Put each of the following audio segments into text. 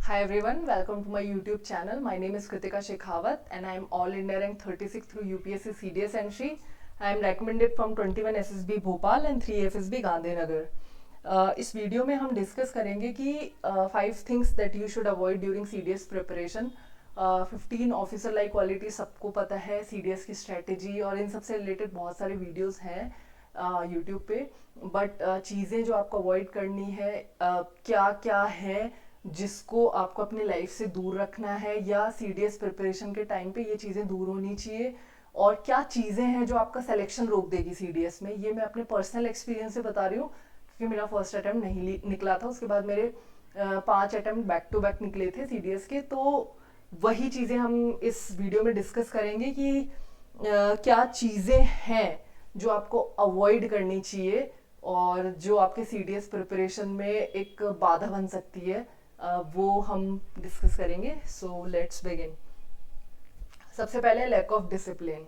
Hi everyone, welcome to my YouTube channel. My name is Kritika Shekhawat and I am All India Rank 36 through UPSC CDS entry. I am recommended from 21 SSB Bhopal and 3 FSB Gandhinagar. इस video में हम discuss करेंगे कि 5 things that you should avoid during CDS preparation. 15 officer like quality सबको पता है, CDS की strategy और इन सबसे रिलेटेड बहुत सारे वीडियोस हैं यूट्यूब पे. बट चीज़ें जो आपको अवॉइड करनी है, क्या क्या है जिसको आपको अपनी लाइफ से दूर रखना है या सीडीएस प्रिपरेशन के टाइम पे ये चीज़ें दूर होनी चाहिए, और क्या चीज़ें हैं जो आपका सिलेक्शन रोक देगी सीडीएस में. ये मैं अपने पर्सनल एक्सपीरियंस से बता रही हूँ क्योंकि मेरा फर्स्ट अटेम्प्ट नहीं निकला था. उसके बाद मेरे 5 अटेम्प्ट बैक टू बैक निकले थे सीडीएस के. तो वही चीज़ें हम इस वीडियो में डिस्कस करेंगे कि क्या चीज़ें हैं जो आपको अवॉइड करनी चाहिए और जो आपके सीडीएस प्रिपरेशन में एक बाधा बन सकती है. वो हम डिस्कस करेंगे. So let's begin. सबसे पहले लैक ऑफ डिसिप्लिन.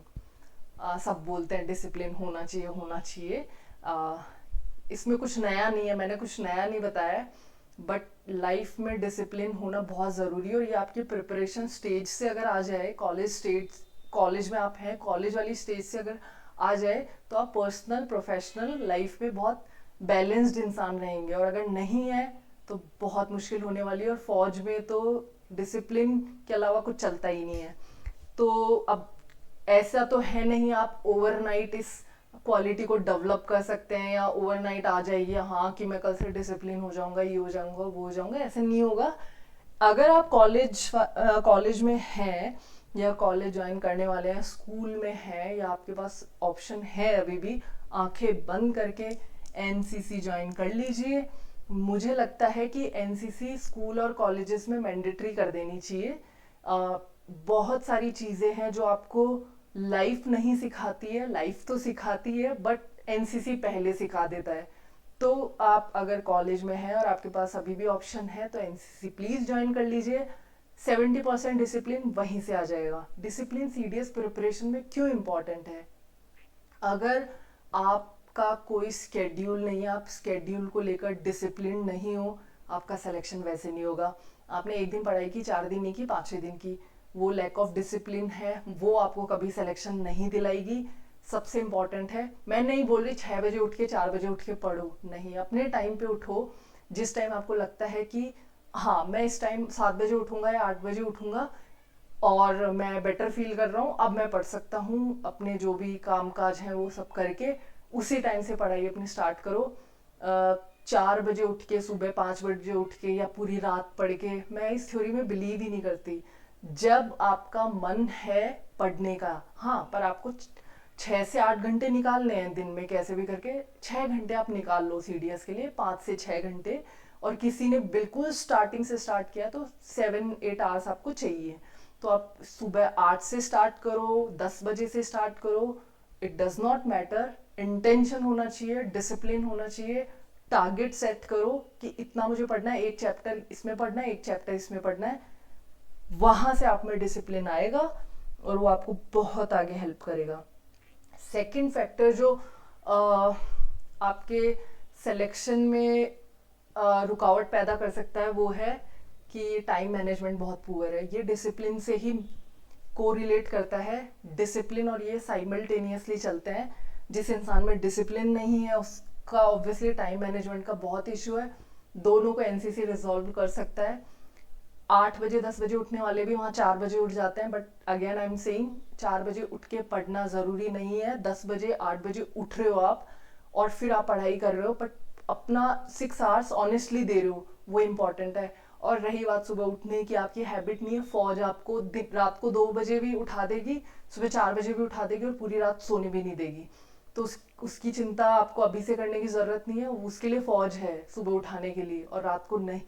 सब बोलते हैं डिसिप्लिन होना चाहिए होना चाहिए. इसमें कुछ नया नहीं है, मैंने कुछ नया नहीं बताया, बट लाइफ में डिसिप्लिन होना बहुत ज़रूरी है. और ये आपकी प्रिपरेशन स्टेज से अगर आ जाए, कॉलेज में आप हैं, कॉलेज वाली स्टेज से अगर आ जाए तो आप पर्सनल प्रोफेशनल लाइफ में बहुत बैलेंस्ड इंसान रहेंगे. और अगर नहीं है तो बहुत मुश्किल होने वाली है. और फौज में तो डिसिप्लिन के अलावा कुछ चलता ही नहीं है. तो अब ऐसा तो है नहीं आप ओवरनाइट इस क्वालिटी को डेवलप कर सकते हैं या ओवरनाइट आ जाएगी हाँ कि मैं कल से डिसिप्लिन हो जाऊंगा, ये हो जाऊंगा, वो हो जाऊंगा. ऐसे नहीं होगा. अगर आप कॉलेज में हैं या कॉलेज ज्वाइन करने वाले हैं, स्कूल में हैं, या आपके पास ऑप्शन है अभी भी, आंखें बंद करके एनसीसी ज्वाइन कर लीजिए. मुझे लगता है कि एनसीसी स्कूल और कॉलेजेस में मैंडेटरी कर देनी चाहिए. बहुत सारी चीज़ें हैं जो आपको लाइफ नहीं सिखाती है. लाइफ तो सिखाती है बट एनसीसी पहले सिखा देता है. तो आप अगर कॉलेज में हैं और आपके पास अभी भी ऑप्शन है तो एनसीसी प्लीज़ ज्वाइन कर लीजिए. 70% डिसिप्लिन वहीं से आ जाएगा. डिसिप्लिन सीडीएस प्रिपरेशन में क्यों इम्पॉर्टेंट है? अगर आपका कोई स्केड्यूल नहीं है, आप स्केड्यूल को लेकर डिसिप्लिन नहीं हो, आपका सिलेक्शन वैसे नहीं होगा. आपने एक दिन पढ़ाई की, 4 दिन नहीं की, 5वें दिन की, वो लैक ऑफ डिसिप्लिन है, वो आपको कभी सिलेक्शन नहीं दिलाएगी. सबसे इम्पॉर्टेंट है, मैं नहीं बोल रही 6 बजे उठ के 4 बजे उठ के पढ़ो, नहीं, अपने टाइम पे उठो. जिस टाइम आपको लगता है कि हाँ मैं इस टाइम 7 बजे उठूंगा या 8 बजे उठूंगा और मैं बेटर फील कर रहा हूँ, अब मैं पढ़ सकता हूँ. अपने जो भी काम काज हैं वो सब करके उसी टाइम से पढ़ाई अपनी स्टार्ट करो. 4 बजे उठ के, सुबह 5 बजे उठ के या पूरी रात पढ़ के, मैं इस थ्योरी में बिलीव ही नहीं करती. जब आपका मन है पढ़ने का, हाँ, पर आपको 6 से 8 घंटे निकालने हैं दिन में, कैसे भी करके 6 घंटे आप निकाल लो सीडीएस के लिए, 5 से 6 घंटे. और किसी ने बिल्कुल स्टार्टिंग से स्टार्ट किया तो 7-8 आवर्स आपको चाहिए. तो आप सुबह 8 से स्टार्ट करो, 10 बजे से स्टार्ट करो, it does not matter. Intention होना चाहिए, डिसिप्लिन होना चाहिए. टारगेट सेट करो कि इतना मुझे पढ़ना है, एक चैप्टर इसमें पढ़ना है, एक चैप्टर इसमें पढ़ना है. वहां से आप में डिसिप्लिन आएगा और वो आपको बहुत आगे हेल्प करेगा. सेकंड फैक्टर जो आपके सिलेक्शन में रुकावट पैदा कर सकता है वो है कि टाइम मैनेजमेंट बहुत पुअर है. ये डिसिप्लिन से ही कोरिलेट करता है. डिसिप्लिन और ये साइमल्टेनियसली चलते हैं. जिस इंसान में डिसिप्लिन नहीं है उसका ऑब्वियसली टाइम मैनेजमेंट का बहुत इशू है. दोनों को एनसीसी रिजॉल्व कर सकता है. 8 बजे 10 बजे उठने वाले भी वहाँ 4 बजे उठ जाते हैं. But again I am saying 4 बजे उठ के पढ़ना ज़रूरी नहीं है. 10 बजे 8 बजे उठ रहे हो आप और फिर आप पढ़ाई कर रहे हो, बट अपना 6 आवर्स ऑनेस्टली दे रहे हो, वो इम्पॉर्टेंट है. और रही बात सुबह उठने की, आपकी हैबिट नहीं है. फौज आपको रात को 2 बजे भी उठा देगी, सुबह 4 बजे भी उठा देगी और पूरी रात सोने भी नहीं देगी. तो उसकी चिंता आपको अभी से करने की ज़रूरत नहीं है. उसके लिए फौज है सुबह उठाने के लिए, और रात को नहीं,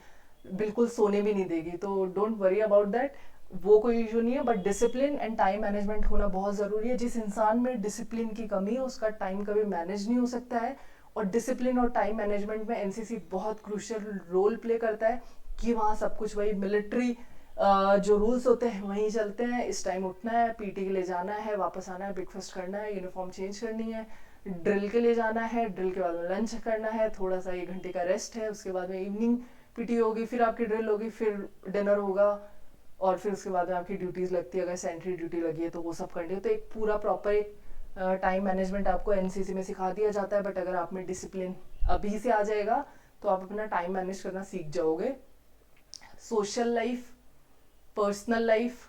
बिल्कुल सोने भी नहीं देगी. तो डोंट वरी अबाउट दैट, वो कोई इशू नहीं है. But discipline and time management होना बहुत ज़रूरी है. जिस इंसान में डिसिप्लिन की कमी है उसका टाइम कभी मैनेज नहीं हो सकता है. और डिसिप्लिन और टाइम मैनेजमेंट में एनसीसी बहुत क्रूशियल रोल प्ले करता है कि वहाँ सब कुछ वही मिलिट्री जो रूल्स होते हैं वहीं चलते हैं. इस टाइम उठना है, पीटी के लिए जाना है, वापस आना है, ब्रेकफास्ट करना है, यूनिफॉर्म चेंज करनी है, ड्रिल के लिए जाना है, ड्रिल के बाद में लंच करना है, थोड़ा सा 1 घंटे का रेस्ट है, उसके बाद में इवनिंग पीटी होगी, फिर आपकी ड्रिल होगी, फिर डिनर होगा, और फिर उसके बाद में आपकी ड्यूटीज़ लगती है, अगर सेंट्री ड्यूटी लगी है तो वो सब करनी है। तो एक पूरा प्रॉपर एक टाइम मैनेजमेंट आपको एनसीसी में सिखा दिया जाता है। बट अगर आप में डिसिप्लिन अभी से आ जाएगा तो आप अपना टाइम मैनेज करना सीख जाओगे। सोशल लाइफ, पर्सनल लाइफ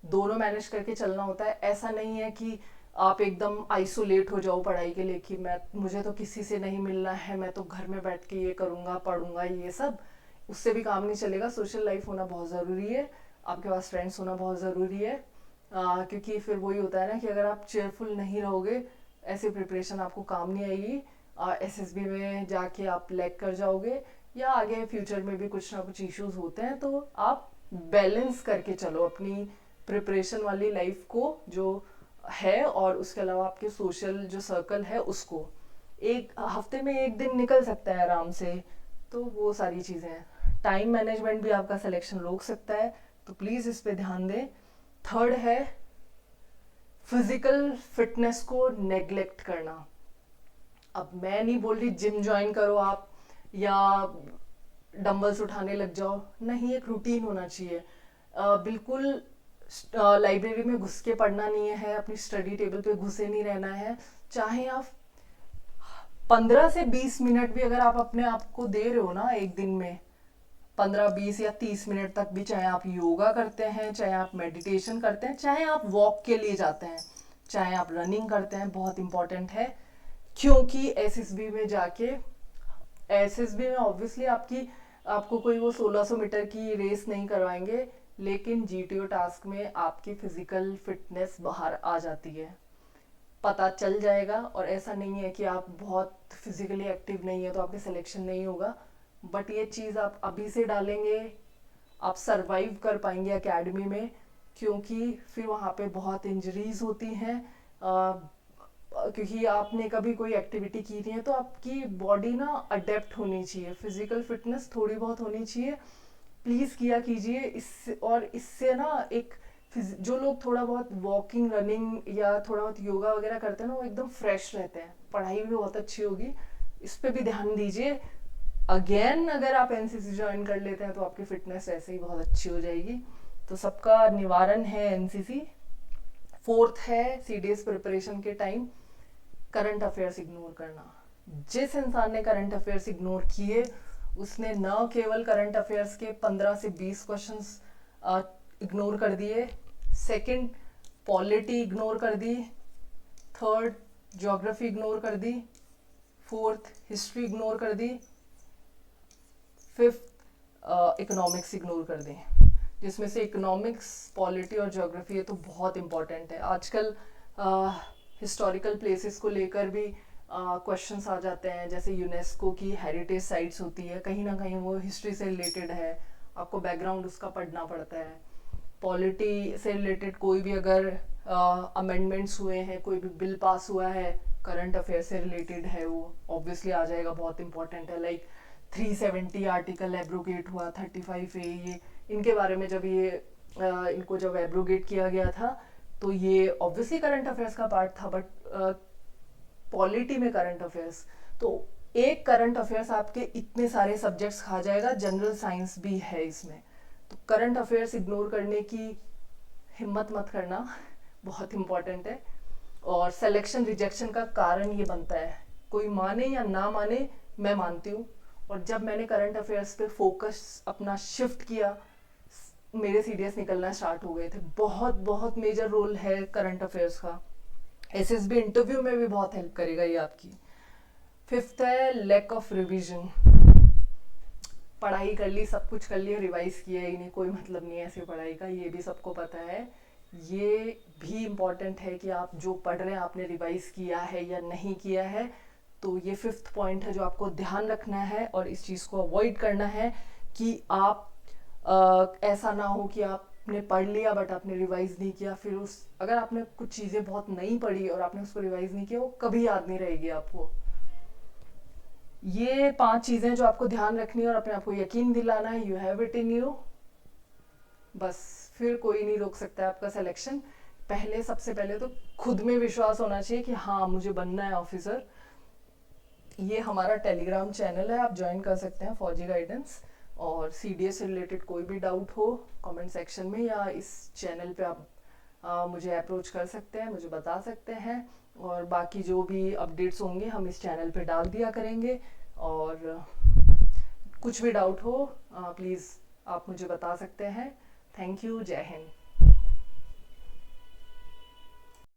दोनों मैनेज करके चलना होता है। ऐसा नहीं है कि आप एकदम आइसोलेट हो जाओ पढ़ाई के लिए कि मुझे तो किसी से नहीं मिलना है, मैं तो घर में बैठ के ये करूँगा, पढ़ूंगा, ये सब उससे भी काम नहीं चलेगा। सोशल लाइफ होना बहुत ज़रूरी है, आपके पास फ्रेंड्स होना बहुत ज़रूरी है, क्योंकि फिर वही होता है ना कि अगर आप चेयरफुल नहीं रहोगे, ऐसी प्रिपरेशन आपको काम नहीं आएगी। एसएसबी में जाके आप लैग कर जाओगे, या आगे फ्यूचर में भी कुछ ना कुछ इश्यूज होते हैं। तो आप बैलेंस करके चलो अपनी प्रिपरेशन वाली लाइफ को जो है, और उसके अलावा आपके सोशल जो सर्कल है उसको। एक हफ्ते में एक दिन निकल सकता है आराम से, तो वो सारी चीज़ें हैं। टाइम मैनेजमेंट भी आपका सिलेक्शन रोक सकता है, तो प्लीज़ इस पे ध्यान दें। थर्ड है फिजिकल फिटनेस को नेग्लेक्ट करना। अब मैं नहीं बोल रही जिम ज्वाइन करो आप या डंबल्स उठाने लग जाओ, नहीं, एक रूटीन होना चाहिए। बिल्कुल लाइब्रेरी में घुस के पढ़ना नहीं है, अपनी स्टडी टेबल पे घुसे नहीं रहना है। चाहे आप 15 से 20 मिनट भी अगर आप अपने आप को दे रहे हो ना एक दिन में, 15, 20 या 30 मिनट तक भी, चाहे आप योगा करते हैं, चाहे आप मेडिटेशन करते हैं, चाहे आप वॉक के लिए जाते हैं, चाहे आप रनिंग करते हैं, बहुत इंपॉर्टेंट है। क्योंकि एसएसबी में जाके, एसएसबी में ऑब्वियसली आपको कोई वो 1600 मीटर की रेस नहीं करवाएंगे, लेकिन जीटीओ टास्क में आपकी फिजिकल फिटनेस बाहर आ जाती है, पता चल जाएगा। और ऐसा नहीं है कि आप बहुत फिजिकली एक्टिव नहीं है तो आपके सिलेक्शन नहीं होगा, बट ये चीज़ आप अभी से डालेंगे, आप सरवाइव कर पाएंगे एकेडमी में, क्योंकि फिर वहाँ पे बहुत इंजरीज होती हैं। क्योंकि आपने कभी कोई एक्टिविटी की नहीं है, तो आपकी बॉडी ना अडेप्ट होनी चाहिए, फिजिकल फिटनेस थोड़ी बहुत होनी चाहिए। प्लीज़ किया कीजिए इससे, और इससे ना एक जो लोग थोड़ा बहुत वॉकिंग, रनिंग या थोड़ा बहुत योगा वगैरह करते हैं ना, वो एकदम फ्रेश रहते हैं, पढ़ाई भी बहुत अच्छी होगी। इस पर भी ध्यान दीजिए। अगेन अगर आप एनसीसी ज्वाइन कर लेते हैं तो आपकी फिटनेस ऐसे ही बहुत अच्छी हो जाएगी। तो सबका निवारण है एनसीसी। फोर्थ है सीडीएस प्रिपरेशन के टाइम करंट अफेयर्स इग्नोर करना। जिस इंसान ने करंट अफेयर्स इग्नोर किए, उसने न केवल करंट अफेयर्स के 15 से 20 क्वेश्चंस इग्नोर कर दिए, सेकंड पॉलिटी इग्नोर कर दी, थर्ड ज्योग्राफी इग्नोर कर दी, फोर्थ हिस्ट्री इग्नोर कर दी, फिफ्थ इकोनॉमिक्स इग्नोर कर दी। जिसमें से इकोनॉमिक्स, पॉलिटी और ज्योग्राफी है तो बहुत इंपॉर्टेंट है। आजकल हिस्टोरिकल प्लेसेस को लेकर भी क्वेश्चंस आ जाते हैं, जैसे यूनेस्को की हेरिटेज साइट्स होती है, कहीं ना कहीं वो हिस्ट्री से रिलेटेड है, आपको बैकग्राउंड उसका पढ़ना पड़ता है। पॉलिटी से रिलेटेड कोई भी अगर अमेंडमेंट्स हुए हैं, कोई भी बिल पास हुआ है, करंट अफेयर से रिलेटेड है, वो ऑब्वियसली आ जाएगा, बहुत इंपॉर्टेंट है। लाइक 370 आर्टिकल एब्रोगेट हुआ, 35A, ये इनके बारे में जब ये इनको जब एब्रोगेट किया गया था, तो ये ऑब्वियसली करंट अफेयर्स का पार्ट था। बट पॉलिटी में करंट अफेयर्स, तो एक करंट अफेयर्स आपके इतने सारे सब्जेक्ट्स खा जाएगा, जनरल साइंस भी है इसमें। तो करंट अफेयर्स इग्नोर करने की हिम्मत मत करना, बहुत इंपॉर्टेंट है। और सिलेक्शन रिजेक्शन का कारण ये बनता है, कोई माने या ना माने, मैं मानती हूँ। और जब मैंने करंट अफेयर्स पे फोकस अपना शिफ्ट किया, मेरे सीडीएस निकलना स्टार्ट हो गए थे। बहुत बहुत मेजर रोल है करंट अफेयर्स का, एसएसबी इंटरव्यू में भी बहुत हेल्प करेगा ये आपकी। फिफ्थ है लैक ऑफ रिवीजन। पढ़ाई कर ली, सब कुछ कर लिया, रिवाइज किया ही नहीं, कोई मतलब नहीं है ऐसी पढ़ाई का, ये भी सबको पता है। ये भी इम्पॉर्टेंट है कि आप जो पढ़ रहे हैं आपने रिवाइज किया है या नहीं किया है। तो ये फिफ्थ पॉइंट है जो आपको ध्यान रखना है, और इस चीज़ को अवॉइड करना है कि आप ऐसा ना हो कि आपने पढ़ लिया बट आपने रिवाइज नहीं किया, फिर अगर आपने कुछ चीज़ें बहुत नहीं पढ़ी और आपने उसको रिवाइज नहीं किया, वो कभी याद नहीं रहेगी आपको। ये 5 चीज़ें जो आपको ध्यान रखनी है और अपने आप को यकीन दिलाना है, you have it in you, बस फिर कोई नहीं रोक सकता है आपका सिलेक्शन। सबसे पहले तो खुद में विश्वास होना चाहिए कि हाँ मुझे बनना है ऑफिसर। ये हमारा टेलीग्राम चैनल है, आप ज्वाइन कर सकते हैं फौजी गाइडेंस। और सीडीएस से रिलेटेड कोई भी डाउट हो कमेंट सेक्शन में या इस चैनल पे आप मुझे अप्रोच कर सकते हैं, मुझे बता सकते हैं। और बाकी जो भी अपडेट्स होंगे हम इस चैनल पे डाल दिया करेंगे। और कुछ भी डाउट हो प्लीज़ आप मुझे बता सकते हैं। Thank you. जय हिंद।